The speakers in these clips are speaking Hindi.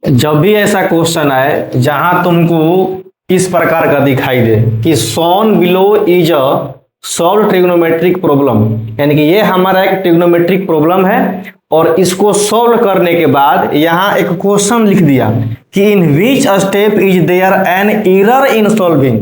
जब भी ऐसा क्वेश्चन आए जहां तुमको इस प्रकार का दिखाई दे कि shown below is a solve trigonometric problem, यानी कि ये हमारा एक ट्रिग्नोमेट्रिक प्रॉब्लम है और इसको सॉल्व करने के बाद यहां एक क्वेश्चन लिख दिया कि in which step is there an error in solving,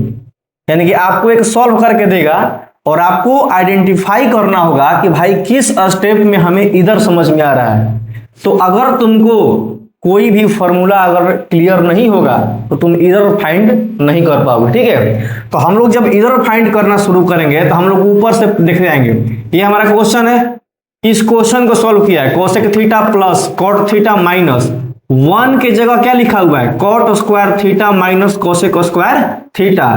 यानी कि आपको एक सॉल्व करके देगा और आपको आइडेंटिफाई करना होगा कि भाई किस स्टेप में हमें इधर समझ में आ रहा है। तो अगर तुमको कोई भी फॉर्मूला अगर क्लियर नहीं होगा तो तुम इधर फाइंड नहीं कर पाओगे, ठीक है। तो हम लोग जब इधर फाइंड करना शुरू करेंगे तो हम लोग ऊपर से देखे जाएंगे। ये हमारा क्वेश्चन है, इस क्वेश्चन को सॉल्व किया है cosec theta plus cot theta minus 1 के जगह क्या लिखा हुआ है cot square theta minus cosec square theta.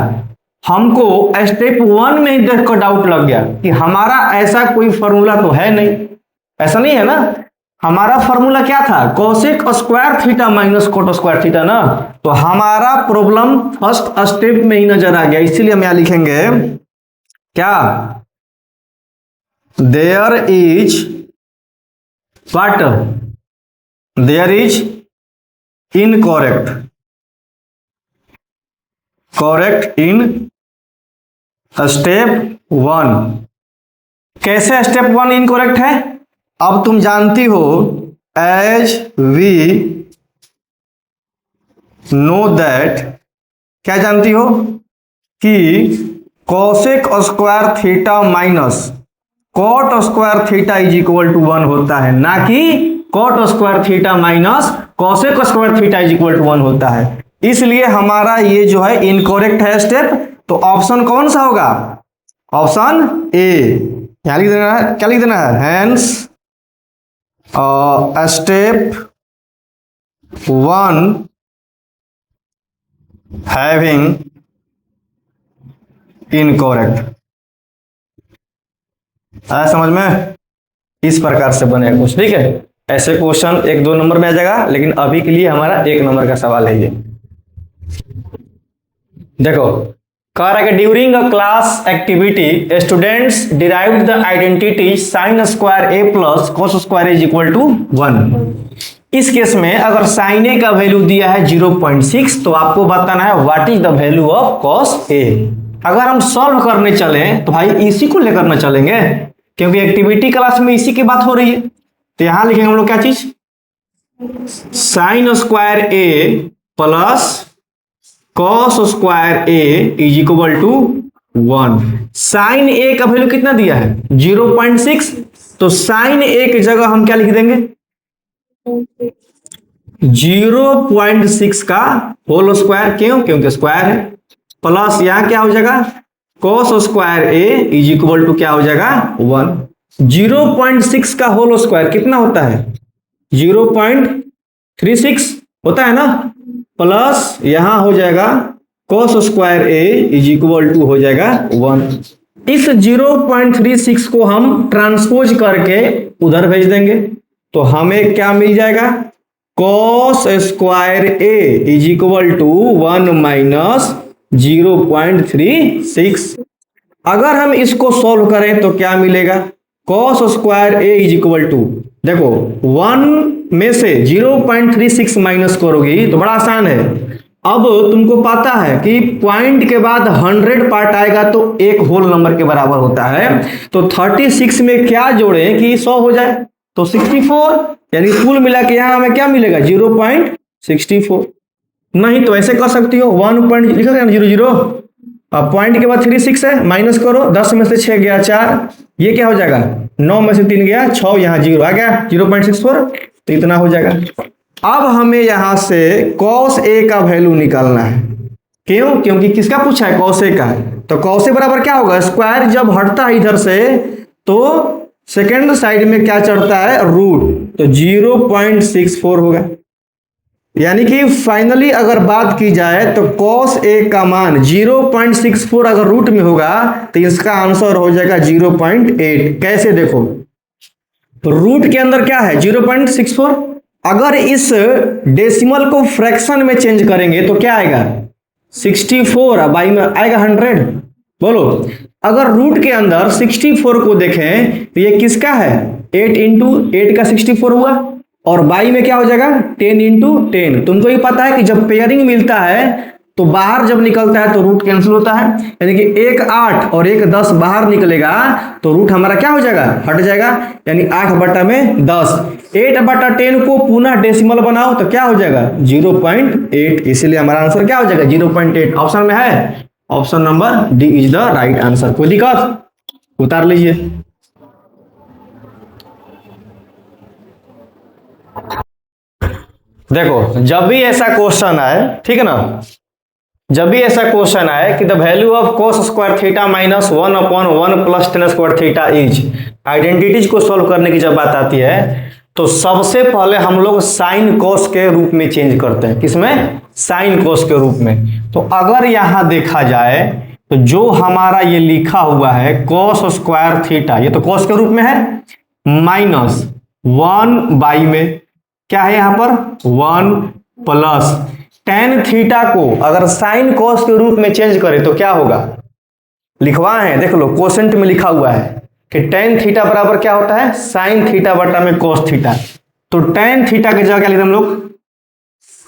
हमको स्टेप 1 में ही देखकर डाउट लग गया कि हमारा ऐसा कोई फॉर्मूला तो है नहीं, ऐसा नहीं है ना। हमारा फॉर्मूला क्या था cosec square theta minus cot square theta ना। तो हमारा प्रॉब्लम फर्स्ट स्टेप में ही नजर आ गया, इसीलिए हम यहां लिखेंगे क्या there is what there is incorrect correct in step 1। कैसे स्टेप 1 इनकरेक्ट है, अब तुम जानती हो एज वी नो दैट, क्या जानती हो कि cosec square theta minus cot square theta is equal to 1 होता है, ना कि cot square theta minus cosec square theta is equal to 1 होता है। इसलिए हमारा ये जो है इनकरेक्ट है स्टेप। तो ऑप्शन कौन सा होगा, ऑप्शन ए। क्या लिख देना है, क्या लिख देना है हैंस स्टेप 1 हैविंग इनकरेक्ट। आया समझ में, इस प्रकार से बनेगा कुछ, ठीक है। ऐसे क्वेश्चन 1-2 नंबर में आ जाएगा, लेकिन अभी के लिए हमारा 1 नंबर का सवाल है ये। देखो कह रहा है कि during a class activity students derived the identity sin square A plus cos square is equal to 1। इस केस में अगर साइन ए का वैल्यू दिया है 0.6 तो आपको बताना है what is the value of cos A. अगर हम सॉल्व करने चले तो भाई इसी को लेकर ना चलेंगे, क्योंकि एक्टिविटी क्लास में इसी की बात हो रही है। तो यहां लिखेंगे हम लोग क्या चीज sine square A plus cos square A is equal to 1। Sine A का वैल्यू कितना दिया है 0.6, तो साइन ए की जगह हम क्या लिख देंगे 0.6 का होल स्क्वायर, क्यों क्योंकि स्क्वायर है, प्लस यहां क्या हो जाएगा cos square A is equal to क्या हो जाएगा 1। 0.6 का होल स्क्वायर कितना होता है 0.36 होता है ना, प्लस यहां हो जाएगा cos square a is equal to हो जाएगा 1। इस 0.36 को हम ट्रांसपोज करके उधर भेज देंगे तो हमें क्या मिल जाएगा cos square a is equal to 1 minus 0.36। अगर हम इसको सॉल्व करें तो क्या मिलेगा cos square a is equal to, देखो 1 में से 0.36 माइनस करोगी तो बड़ा आसान है। अब तुमको पता है कि पॉइंट के बाद 100 पार्ट आएगा तो एक होल नंबर के बराबर होता है। तो 36 में क्या जोड़े कि 100 हो जाए, तो 64, यानी कुल मिला के यहां हमें क्या मिलेगा 0.64। नहीं तो ऐसे कर सकती हो 1 पॉइंट लिखा गया 00, अब पॉइंट के बाद 36 है माइनस करो, 10 में से 6 गया 4, ये क्या हो जाएगा 9 में से 3 गया 6, यहाँ 0 आ गया 0.64, तो इतना हो जाएगा। अब हमें यहां से cos a का वैल्यू निकालना है, क्यों क्योंकि किसका पूछा है cos a का, तो cos a बराबर क्या होगा स्क्वायर जब हटता है इधर से तो सेकेंड साइड में क्या चढ़ता है रूट, तो 0.64 होगा। यानी कि फाइनली अगर बात की जाए तो cos a का मान 0.64 अगर रूट में होगा तो इसका आंसर हो जाएगा 0.8। कैसे देखो रूट के अंदर क्या है 0.64, अगर इस डेसिमल को फ्रैक्शन में चेंज करेंगे तो क्या आएगा 64 बाई में आएगा 100। बोलो अगर रूट के अंदर 64 को देखें तो ये किसका है 8 इंटू 8 का 64 हुआ, और बाई में क्या हो जाएगा 10 इंटू 10। तुमको ये पता है कि जब पेयरिंग मिलता है तो बाहर जब निकलता है तो रूट कैंसिल होता है, यानी कि एक 8 और एक 10 बाहर निकलेगा तो रूट हमारा क्या हो जाएगा, हट जाएगा, यानी 8 बटा में 10। 8 बटा 10 को पुनः डेसिमल बनाओ तो क्या हो जाएगा 0.8, इसलिए हमारा आंसर क्या हो जाएगा 0.8। ऑप्शन में है, option number D is the right answer. कोई दिक्कत, उतार लीजिए। देखो जब भी ऐसा क्वेश्चन आए, ठीक है ना, जब भी ऐसा क्वेश्चन आए कि the value of cos square theta minus 1/1 plus tan square theta is, identities को सॉल्व करने की जब बात आती है तो सबसे पहले हम लोग साइन cos के रूप में चेंज करते हैं। किसमें, साइन cos के रूप में। तो अगर यहां देखा जाए तो जो हमारा ये लिखा हुआ है cos स्क्वायर थीटा, ये तो cos के रूप में है, माइनस 1 में क्या है यहां पर 1 प्लस tan थीटा को अगर साइन cos के रूप में चेंज करें तो क्या होगा, लिखवा है देख लो, क्वोशेंट में लिखा हुआ है कि tan थीटा बराबर क्या होता है साइन थीटा बटा में cos थीटा। तो tan थीटा की जगह क्या लिखते हम लोग,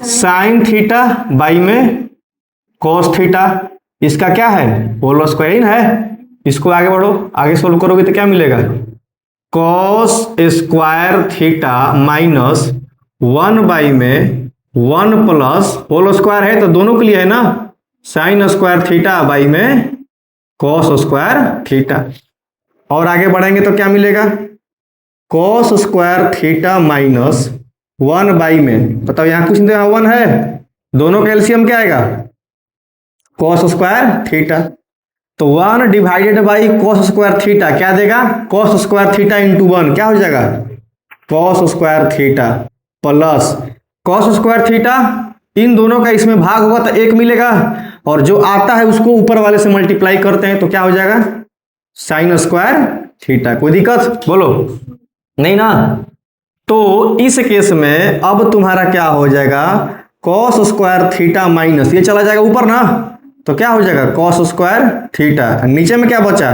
साइन थीटा बाई में cos थीटा, इसका क्या है होल स्क्वायर है। इसको आगे बढ़ो, आगे सोल्व करोगे तो क्या मिलेगा, cos स्क्वायर थीटा माइनस 1 में 1 प्लस होल स्क्वायर है तो दोनों के लिए है ना, साइन स्क्वायर थीटा बाई में cos स्क्वायर थीटा। और आगे बढ़ेंगे तो क्या मिलेगा, cos स्क्वायर थीटा माइनस 1 में, बताओ यहाँ कुछ नहीं, यहाँ 1 है, दोनों का एलसीएम क्या आएगा cos स्क्वायर थीटा। तो 1 divided by cos square theta क्या देगा, cos स्क्वायर थीटा इंटू 1 क्या हो जाएगा cos square theta plus cos square theta, इन दोनों का इसमें भाग होगा तो 1 मिलेगा, और जो आता है उसको ऊपर वाले से मल्टीप्लाई करते हैं तो क्या हो जाएगा साइन स्क्वायर थीटा। कोई दिक्कत बोलो, नहीं ना। तो इस केस में अब तुम्हारा क्या हो जाएगा, cos स्क्वायर थीटा माइनस ये चला जाएगा ऊपर ना, तो क्या हो जाएगा cos स्क्वायर थीटा, नीचे में क्या बचा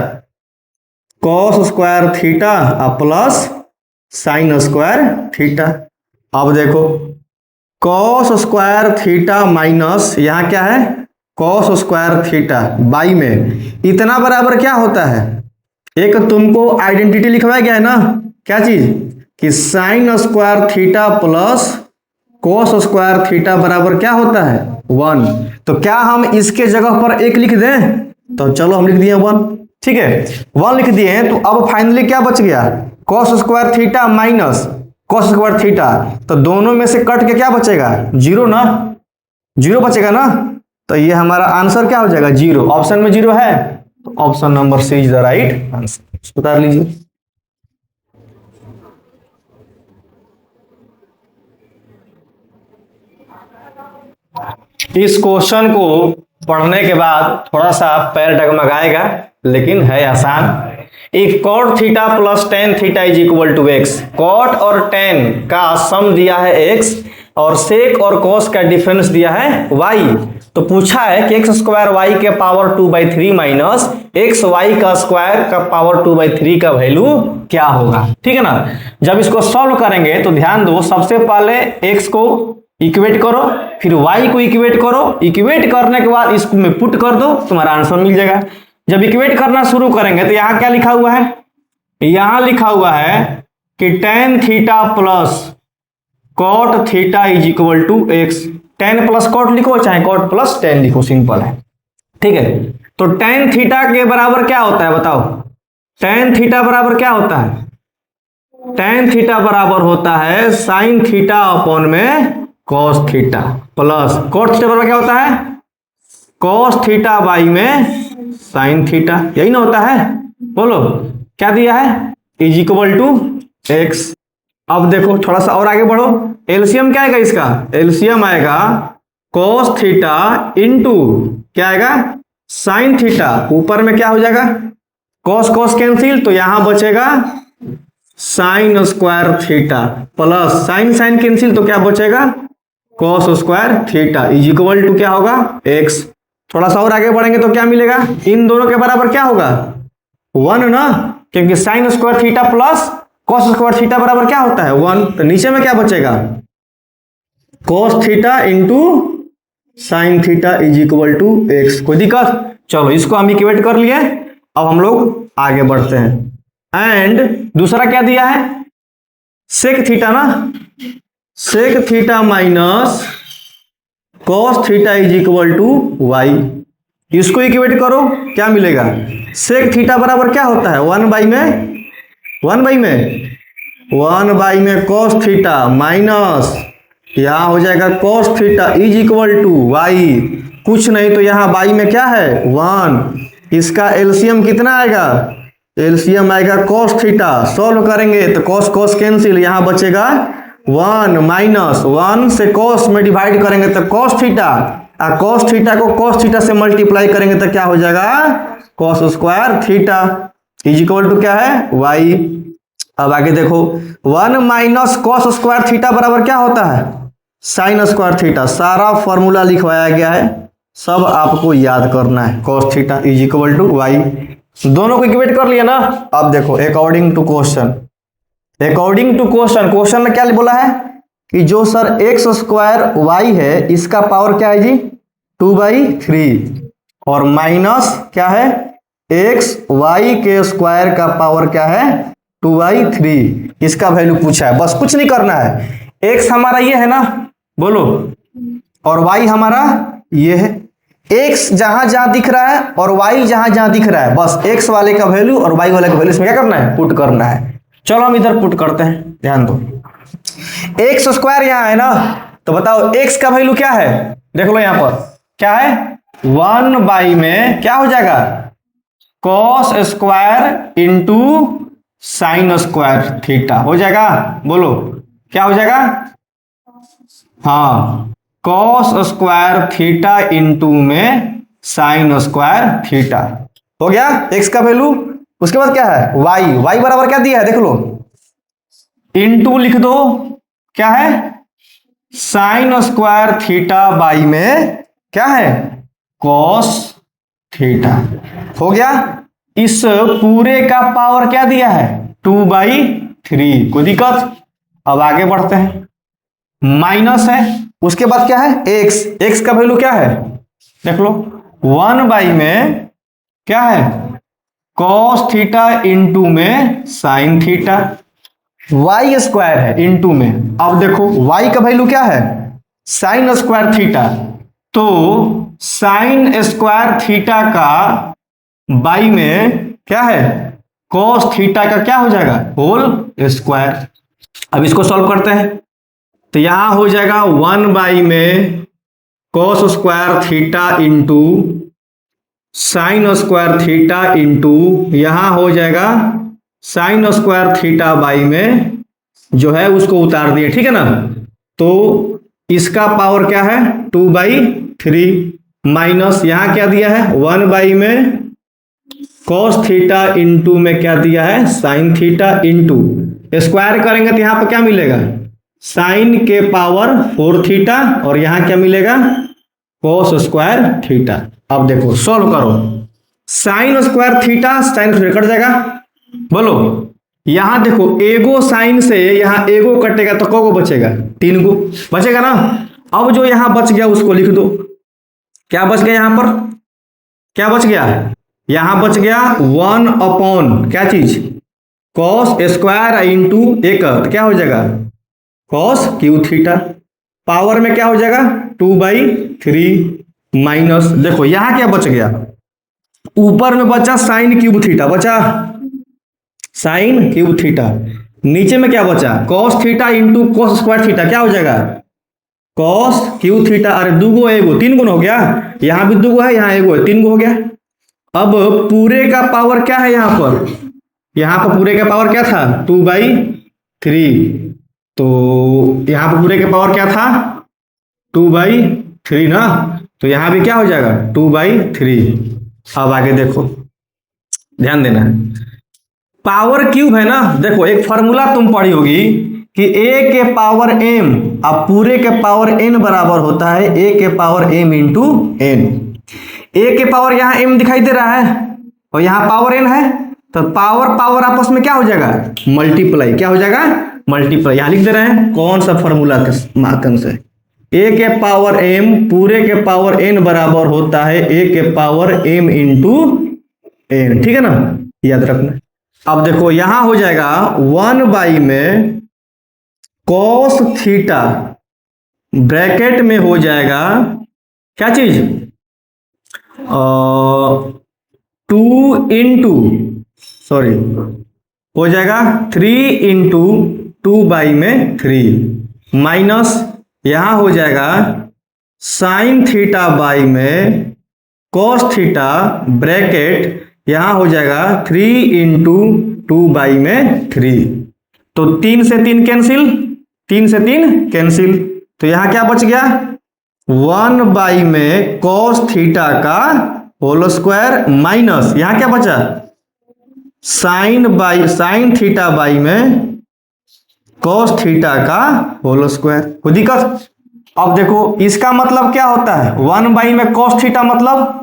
cos square theta plus sign square theta. अब देखो cos स्क्वायर थीटा माइनस यहाँ क्या है cos स्क्वायर थीटा बाई में इतना बराबर क्या होता है, एक तुमको आइडेंटिटी लिखवाया गया है ना, क्या चीज कि sign square theta plus cos square theta बराबर क्या होता है 1। तो क्या हम इसके जगह पर 1 लिख दें, तो चलो हम लिख दिए 1, ठीक है 1 लिख दिए हैं। तो अब फाइनली क्या बच गया cos square theta minus cos square theta, तो दोनों में से कट के क्या बचेगा 0 ना, 0 बचेगा ना, तो ये हमारा आंसर क्या हो जाएगा 0। ऑप्शन में 0 है तो option number C is the right answer. उतार लीजिए। इस क्वेश्चन को पढ़ने के बाद थोड़ा सा पैर डगमगाएगा लेकिन है आसान। If cot theta plus tan theta is equal to x, cot और tan का सम दिया है x और sec और cos का डिफरेंस दिया है y, तो पूछा है कि x स्क्वायर y के पावर 2/3 माइनस x y का स्क्वायर का पावर 2/3 का वैल्यू क्या होगा, ठीक है ना। जब इसको सॉल्व करेंगे तो ध्यान दो, सबसे पहले x को इक्वेट करो, फिर y को इक्वेट करो, इक्वेट करने के बाद इसको में पुट कर दो, तुम्हारा आंसर मिल जाएगा। जब इक्वेट करना शुरू करेंगे तो यहां क्या लिखा हुआ है, यहां लिखा हुआ है कि tan theta plus cot theta is equal to x, tan plus cot लिखो चाहे cot प्लस tan लिखो, सिंपल है, ठीक है। तो tan थीटा के बराबर क्या होता है बताओ, tan थीटा बराबर क्या होता है, tan थीटा बराबर होता है साइन थीटा अपॉन में cos theta plus cot theta बराबर क्या होता है cos थीटा बाई में साइन थीटा, यही ना होता है, बोलो क्या दिया है इज इक्वल टू x। अब देखो थोड़ा सा और आगे बढ़ो, एलसीएम क्या आएगा इसका, एलसीएम आएगा cos थीटा इंटू क्या आएगा साइन थीटा, ऊपर में क्या हो जाएगा cos cos कैंसिल, तो यहां बचेगा sine square theta plus sine sine cancel, तो क्या बचेगा cos square theta is equal to क्या होगा x। थोड़ा सा और आगे बढ़ेंगे तो क्या मिलेगा, इन दोनों के बराबर क्या होगा 1 ना, क्योंकि sign square theta plus cos square theta बराबर क्या होता है 1, तो नीचे में क्या बचेगा cos theta into sine theta is equal to x. कोई दिक्कत? चलो इसको हम इक्वेट कर लिए। अब हम लोग आगे बढ़ते हैं। एंड दूसरा क्या दिया है सेक थीटा ना, sec theta minus cos theta is equal to y. इसको इक्वेट करो क्या मिलेगा सेक थीटा बराबर क्या होता है 1 बाई में कॉस थीटा माइनस यहां हो जाएगा cos theta is equal to y, कुछ नहीं तो यहां बाई में क्या है 1। इसका एलसीएम कितना आएगा, एलसीएम आएगा कॉस थीटा। सॉल्व करेंगे तो कॉस कॉस कैंसिल, यहां बचेगा 1 माइनस 1 से कॉस में डिवाइड करेंगे तो कॉस थीटा, और कॉस थीटा को कॉस थीटा से मल्टीप्लाई करेंगे तो क्या हो जाएगा cos square theta is equal to क्या है वाई। अब आगे देखो 1 माइनस कॉस स्क्वायर थीटा बराबर क्या होता है साइन स्क्वायर थीटा। सारा फॉर्मूला लिखवाया गया है, सब आपको याद करना है। Cos theta is equal to y, दोनों को इक्वेट कर लिया ना। अब देखो अकॉर्डिंग टू क्वेश्चन, क्वेश्चन में क्या बोला है कि जो सर एक्स स्क्वायर वाई है इसका पावर क्या है जी 2/3 और माइनस क्या है एक्स वाई के स्क्वायर का पावर क्या है 2/3। इसका वैल्यू पूछा है, बस कुछ नहीं करना है। एक्स हमारा ये है ना, बोलो, और वाई हमारा ये है। एक्स जहां जहां दिख रहा है और वाई जहां जहां दिख रहा है, बस एक्स वाले का वैल्यू और वाई वाले का वैल्यू इसमें क्या करना है पुट करना है। चलो हम इधर पुट करते हैं, ध्यान दो। एक्स स्क्वायर यहां है ना, तो बताओ एक्स का वैल्यू क्या है, देख लो यहां पर क्या है 1 बाई में क्या हो जाएगा cos square into sine square theta हो जाएगा। बोलो क्या हो जाएगा, हाँ कॉस स्क्वायर थीटा इंटू में साइन स्क्वायर थीटा हो गया एक्स का वैल्यू। उसके बाद क्या है वाई बराबर क्या दिया है देख लो, इंटू लिख दो क्या है साइन स्क्वायर थीटा बाई में क्या है कॉस थीटा हो गया। इस पूरे का पावर क्या दिया है 2/3, कोई दिक्कत? अब आगे बढ़ते हैं। माइनस है, उसके बाद क्या है एक्स का वैल्यू क्या है देख लो 1 बाई में क्या है कॉस थीटा इंटू में साइन थीटा, वाई स्क्वायर है इंटू में। अब देखो वाई का वैल्यू क्या है साइन स्क्वायर थीटा, तो साइन स्क्वायर थीटा का बाई में क्या है कॉस थीटा का क्या हो जाएगा होल स्क्वायर। अब इसको सॉल्व करते हैं तो यहां हो जाएगा 1 बाई में cos square theta into sign square theta into यहां हो जाएगा साइन स्क्वायर थीटा बाई में जो है उसको उतार दिए, ठीक है ना। तो इसका पावर क्या है 2/3 माइनस यहां क्या दिया है 1 बाई में कॉस थीटा इंटू में क्या दिया है साइन थीटा इंटू स्क्वायर करेंगे तो यहां पर क्या मिलेगा साइन के पावर 4 थीटा और यहां क्या मिलेगा कॉस स्क्वायर थीटा। अब देखो सॉल्व करो, sign square theta sine cut जाएगा, बोलो यहां देखो एगो साइन से यहां एगो कटेगा तो को बचेगा 3 गो बचेगा ना। अब जो यहां बच गया उसको लिख दो, क्या बच गया यहां पर क्या बच गया, यहां बच गया 1 अपॉन क्या चीज कॉस स्क्वायर इंटू एक तो क्या हो जाएगा कॉस क्यू थीटा, पावर में क्या हो जाएगा 2/3 माइनस देखो यहां क्या बच गया ऊपर में बचा साइन क्यूब थीटा, बचा साइन क्यूब थीटा, नीचे में क्या बचा cos theta into cos square theta क्या हो जाएगा कॉस क्यू थीटा। अरे 2 गो एगो 3 गुना हो गया, यहां भी 2 गो है यहां एगो है 3 गो हो गया। अब पूरे का पावर क्या है यहां पर पूरे का पावर क्या था 2/3, तो यहां पर पूरे का पावर क्या था 2/3 ना, तो यहां भी क्या हो जाएगा 2/3। अब आगे देखो ध्यान देना, पावर क्यूब है ना, देखो एक फॉर्मूला तुम पढ़ी होगी कि a के पावर m अब पूरे के पावर n बराबर होता है a के power m into n। a के पावर यहां m दिखाई दे रहा है और यहां पावर n है, तो पावर पावर आपस में क्या हो जाएगा, मल्टीप्लाई। क्या हो जाएगा, मल्टीप्लाई। यहां लिख दे रहे हैं कौन सा फॉर्मूला के माध्यम से, ए के पावर m पूरे के पावर n बराबर होता है a के पावर m इंटू n। ठीक है ना, याद रखना। अब देखो यहां हो जाएगा 1 में कॉस थीटा, ब्रैकेट में हो जाएगा क्या चीज, 2 इंटू सॉरी हो जाएगा 3 इंटू 2/3 माइनस यहां हो जाएगा साइन थीटा बाई में कॉस थीटा, ब्रैकेट यहां हो जाएगा 3 इंटू 2/3। तो 3 से 3 कैंसिल, 3 से 3 कैंसिल, तो यहां क्या बच गया, 1 में कॉस थीटा का होल स्क्वायर माइनस यहां क्या बचा, साइन थीटा बाई में कॉस थीटा का होल स्क्वायर। कोई दिक्कत। अब देखो इसका मतलब क्या होता है, 1 में कॉस थीटा मतलब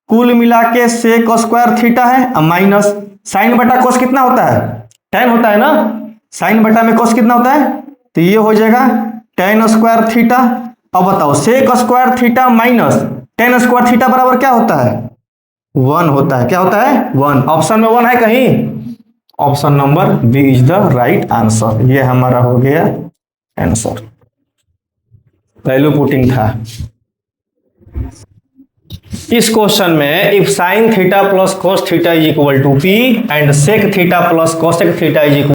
कुल मिला के सेक स्क्वायर थीटा है, माइनस साइन बटा कॉस कितना होता है, tan होता है ना, साइन बटा में कॉस कितना होता है, तो ये हो जाएगा tan स्क्वायर थीटा। अब बताओ sec square theta minus tan square theta बराबर क्या होता है, 1 होता है। क्या होता है, 1। ऑप्शन में 1 है कहीं, option number B is the right answer. ये हमारा हो गया आंसर, वैल्यू पुटिंग था। इस क्वेश्चन में if sine theta plus cos theta is equal to P and sec theta plus cosec theta is equal